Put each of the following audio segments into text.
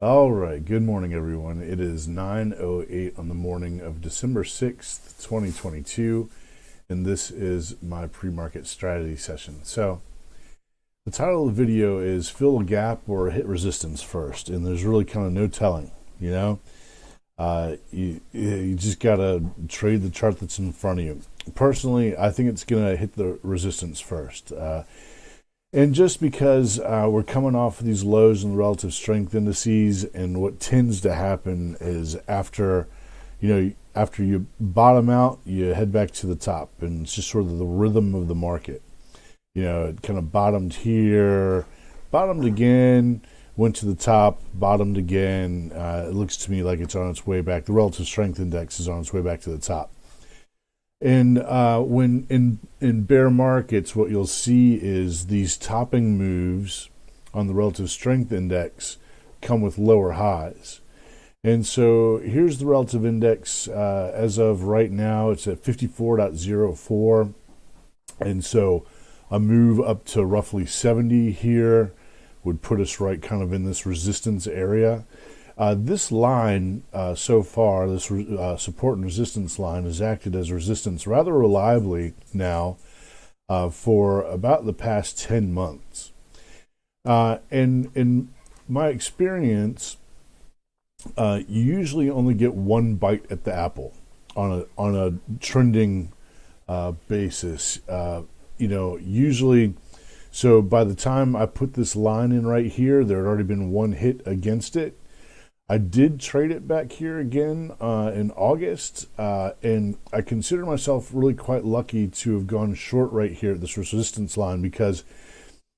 All right, good morning, everyone. It is 9:08 on the morning of December 6th, 2022, and this is my pre-market strategy session. So, the title of the video is Fill a Gap or Hit Resistance First, and there's really kind of no telling, you know? You just got to trade the chart that's in front of you. Personally, I think it's going to hit the resistance first. And just because we're coming off of these lows in the relative strength indices, and what tends to happen is after you bottom out, you head back to the top, and it's just sort of the rhythm of the market. It kind of bottomed here, bottomed again, went to the top, bottomed again. It looks to me like it's on its way back. The relative strength index is on its way back to the top. And when in bear markets, what you'll see is these topping moves on the relative strength index come with lower highs. And so here's the relative index as of right now. It's at 54.04. And so a move up to roughly 70 here would put us right kind of in this resistance area. This line so far, this support and resistance line, has acted as resistance rather reliably now for about the past 10 months. And in my experience, you usually only get one bite at the apple on a trending basis. Usually, so by the time I put this line in right here, there had already been one hit against it. I did trade it back here again in August, and I consider myself really quite lucky to have gone short right here at this resistance line because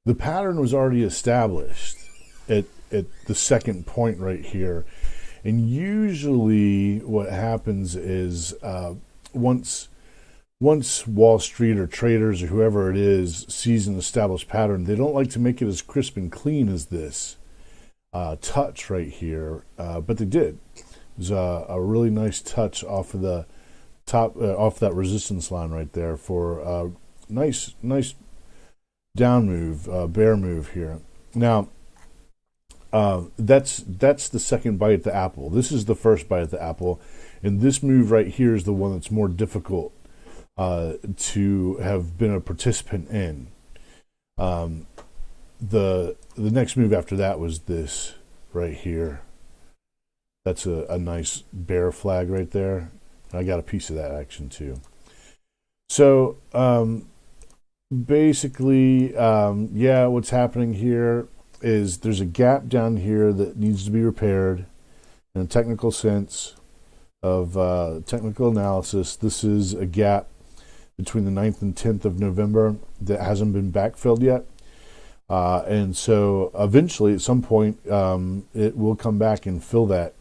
the pattern was already established at the second point right here. And usually what happens is once Wall Street or traders or whoever it is sees an established pattern, they don't like to make it as crisp and clean as this touch right here, but they did. It was a really nice touch off of the top, off that resistance line right there for a nice down move, bear move here. Now, that's the second bite at the apple. This is the first bite at the apple, and this move right here is the one that's more difficult to have been a participant in. The next move after that was this right here. That's a nice bear flag right there. I got a piece of that action too. So basically, what's happening here is there's a gap down here that needs to be repaired in a technical sense of technical analysis. This is a gap between the 9th and 10th of November that hasn't been backfilled yet. And so eventually at some point it will come back and fill that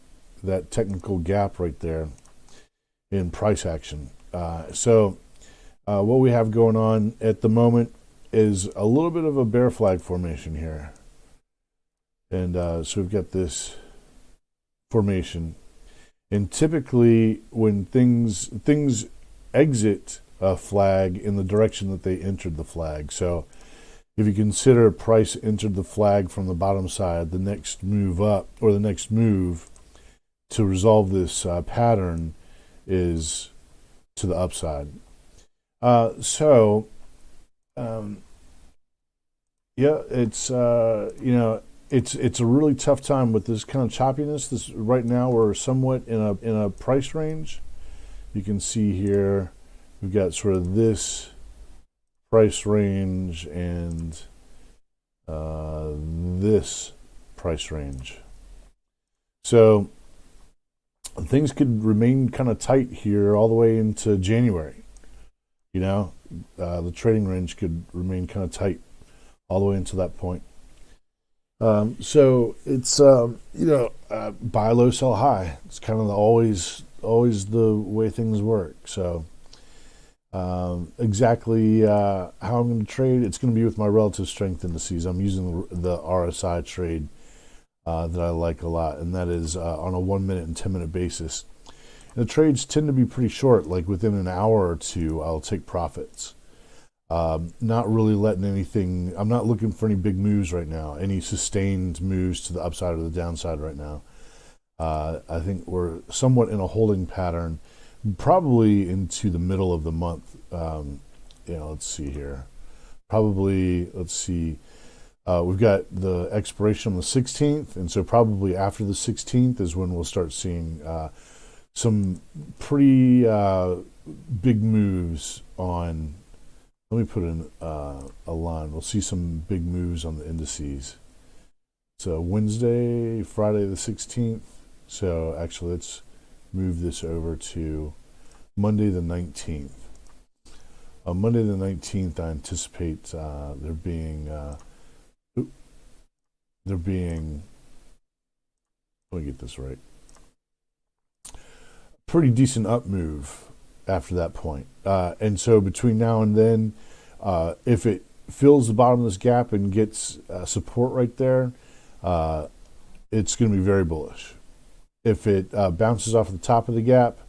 technical gap right there in price action. So what we have going on at the moment is a little bit of a bear flag formation here. And so we've got this formation. And typically when things exit a flag in the direction that they entered the flag. So if you consider price entered the flag from the bottom side, the next move up or the next move to resolve this pattern is to the upside. It's it's a really tough time with this kind of choppiness. This right now we're somewhat in a price range. You can see here we've got sort of this price range and this price range. So things could remain kind of tight here all the way into January. The trading range could remain kind of tight all the way into that point. So it's buy low, sell high. It's kind of always the way things work. So exactly how I'm going to trade, it's going to be with my relative strength indices. I'm using the RSI trade that I like a lot, and that is on a 1 minute and 10 minute basis. And the trades tend to be pretty short, like within an hour or two I'll take profits. Not really letting anything. I'm not looking for any big moves right now. Any sustained moves to the upside or the downside right now. I think we're somewhat in a holding pattern, probably into the middle of the month. Let's see here. Probably, let's see. We've got the expiration on the 16th, and so probably after the 16th is when we'll start seeing some pretty big moves on. Let me put in a line. We'll see some big moves on the indices. So Wednesday, Friday the 16th. So actually, let's move this over to Monday the 19th. On Monday the 19th, I anticipate there being, let me get this right, pretty decent up move after that point. And so between now and then, if it fills the bottom of this gap and gets support right there, it's going to be very bullish. If it bounces off the top of the gap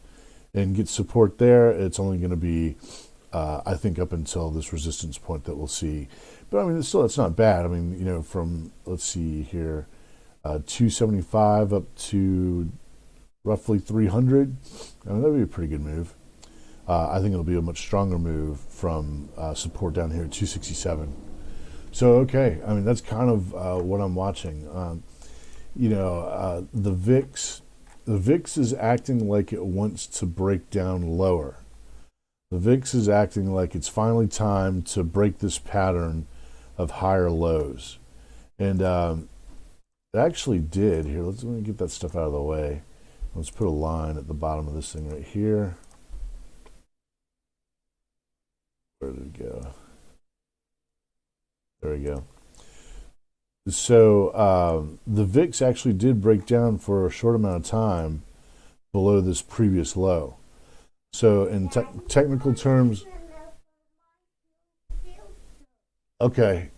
and gets support there, it's only going to be, I think, up until this resistance point that we'll see. But I mean, it's not bad. I mean, from, let's see here, 275 up to roughly 300. I mean, that would be a pretty good move. I think it'll be a much stronger move from support down here at 267. So, okay, I mean, that's kind of what I'm watching. The VIX is acting like it wants to break down lower. The VIX is acting like it's finally time to break this pattern of higher lows. And it actually did. Here, let me get that stuff out of the way. Let's put a line at the bottom of this thing right here. Where did it go? There we go. So the VIX actually did break down for a short amount of time below this previous low. So in technical terms, okay.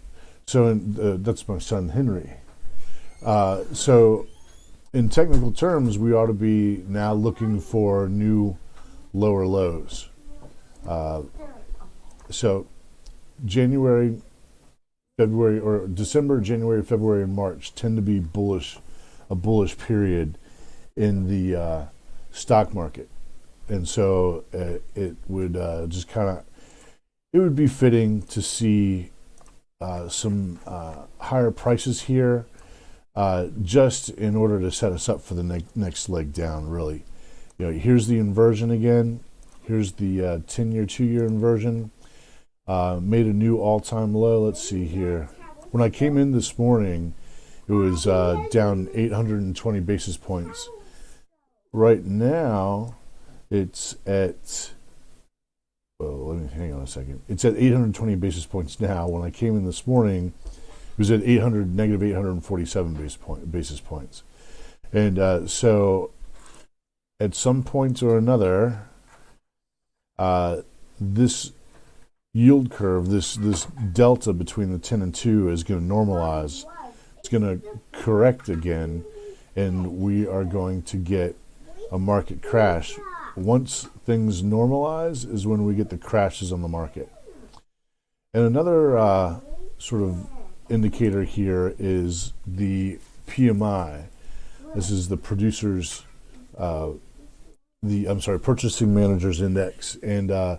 So that's my son Henry. So in technical terms, we ought to be now looking for new lower lows. So January, February, or December, January, February, and March tend to be a bullish period in the stock market. And so it would just kind of, it would be fitting to see some higher prices here just in order to set us up for the next leg down, really. Here's the inversion again. Here's the 10-year, 2-year inversion. Made a new all-time low. Let's see here. When I came in this morning, it was down 820 basis points. Right now, it's at, hang on a second. It's at 820 basis points now. When I came in this morning, it was at negative 847 basis points. And so at some point or another, this yield curve, this delta between the 10 and 2 is going to normalize. It's going to correct again, and we are going to get a market crash. Once things normalize is when we get the crashes on the market. And another sort of indicator here is the PMI. This is the Purchasing Managers Index. And a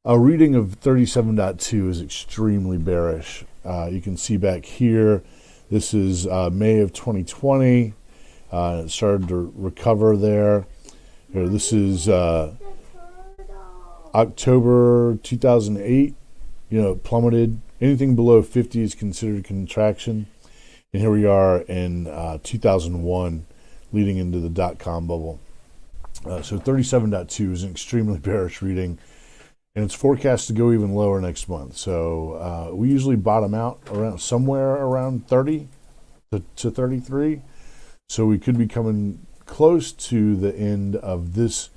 reading of 37.2 is extremely bearish. You can see back here, this is May of 2020. It started to recover there. Here, this is October 2008. Plummeted. Anything below 50 is considered contraction. And here we are in 2001, leading into the dot-com bubble. So 37.2 is an extremely bearish reading, and it's forecast to go even lower next month. So we usually bottom out somewhere around 30 to 33. So we could be coming close to the end of this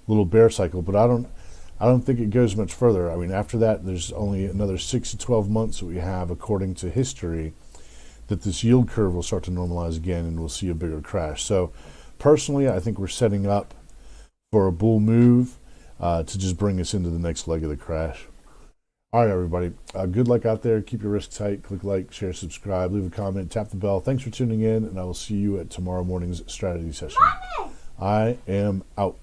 little bear cycle, but I don't think it goes much further. I mean, after that, there's only another 6 to 12 months that we have, according to history, that this yield curve will start to normalize again, and we'll see a bigger crash. So personally, I think we're setting up for a bull move to just bring us into the next leg of the crash. All right, everybody. Good luck out there. Keep your risk tight. Click like, share, subscribe, leave a comment, tap the bell. Thanks for tuning in, and I will see you at tomorrow morning's strategy session. I am out.